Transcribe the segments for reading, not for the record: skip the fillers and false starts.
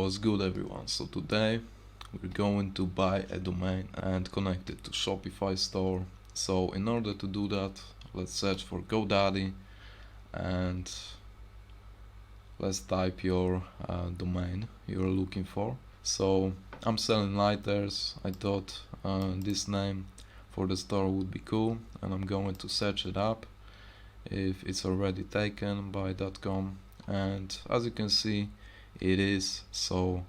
What's good, everyone? So today we're going to buy a domain and connect it to Shopify store. So in order to do that, let's search for GoDaddy and let's type your domain you're looking for. So I'm selling lighters. I thought this name for the store would be cool, and I'm going to search it up if it's already taken by .com, and as you can see it is. So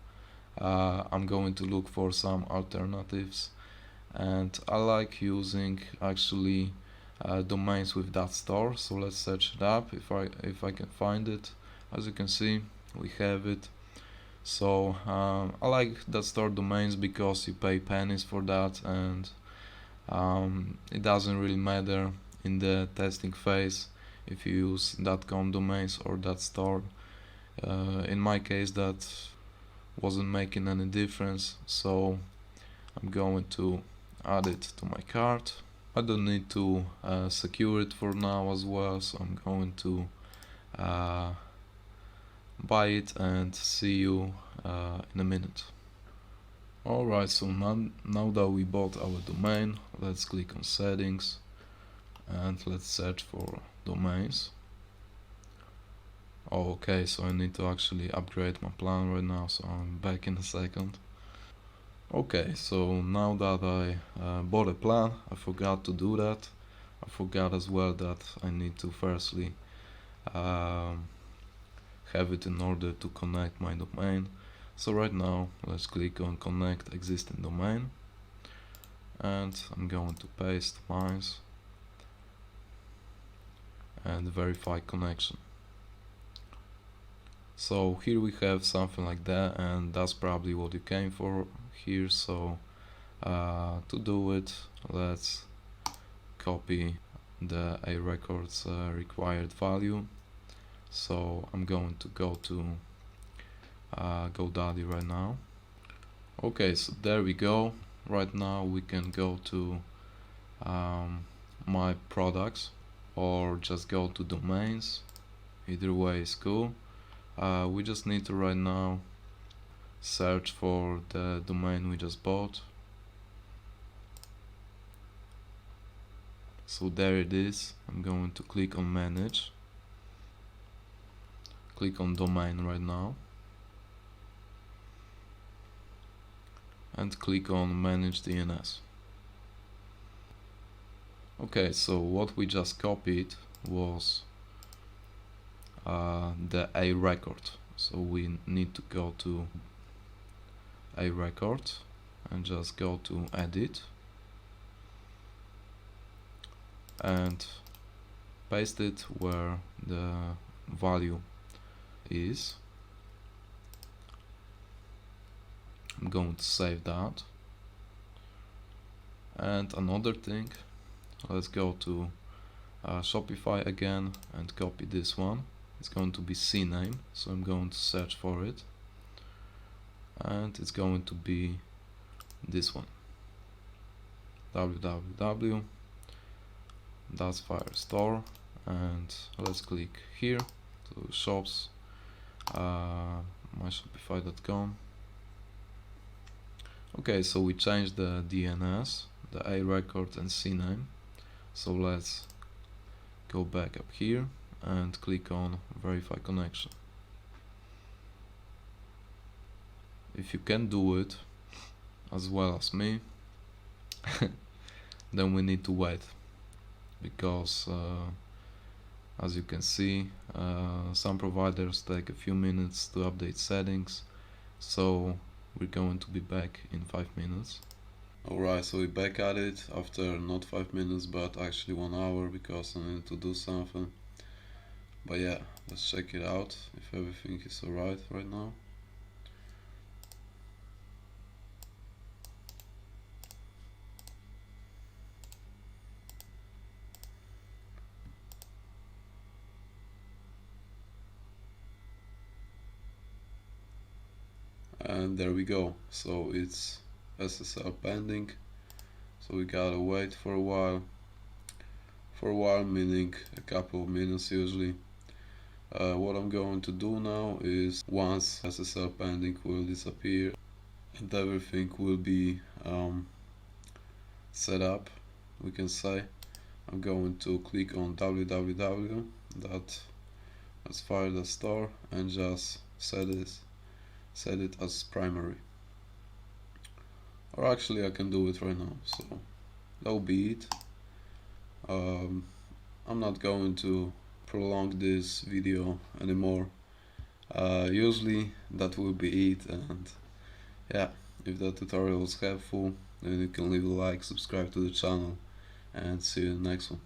I'm going to look for some alternatives, and I like using actually domains with that store. So let's search it up if I can find it. As you can see, we have it. So I like that store domains because you pay pennies for that, and it doesn't really matter in the testing phase if you use .com domains or that store. In my case, that wasn't making any difference, so I'm going to add it to my cart. I don't need to secure it for now as well, so I'm going to buy it and see you in a minute. Alright, so now that we bought our domain, let's click on settings and let's search for domains. Okay, so I need to actually upgrade my plan right now, so I'm back in a second. Okay, so now that I bought a plan, I forgot to do that. I forgot as well that I need to firstly have it in order to connect my domain. So right now let's click on connect existing domain, and I'm going to paste mine and verify connection. So here we have something like that, and that's probably what you came for here. So to do it, let's copy the A records required value. So I'm going to go to GoDaddy right now. Okay, so there we go. Right now we can go to my products or just go to domains. Either way is cool. We just need to right now search for the domain we just bought. So there it is. I'm going to click on manage, click on domain right now, and click on manage DNS. Okay, so what we just copied was the A record. So we need to go to A record and just go to edit and paste it where the value is. I'm going to save that. And another thing, let's go to Shopify again and copy this one. It's going to be CNAME, so I'm going to search for it, and it's going to be this one, www. That's Firestore, and let's click here to shops, myshopify.com. Okay, so we changed the DNS, the A record and CNAME. So let's go back up here and click on verify connection. If you can do it as well as me, then we need to wait, because as you can see, some providers take a few minutes to update settings, so we're going to be back in 5 minutes. Alright, so we're back at it after not 5 minutes but actually 1 hour, because I need to do something. But yeah, let's check it out if everything is alright right now. And there we go. So it's SSL pending. So we gotta wait for a while. For a while meaning a couple of minutes usually. What I'm going to do now is, once SSL pending will disappear and everything will be set up, we can say, I'm going to click on www.store and just set it as primary. Or actually I can do it right now, so that'll be it. I'm not going to prolong this video anymore. Usually that will be it, and yeah, if the tutorial was helpful, then you can leave a like, subscribe to the channel, and see you in the next one.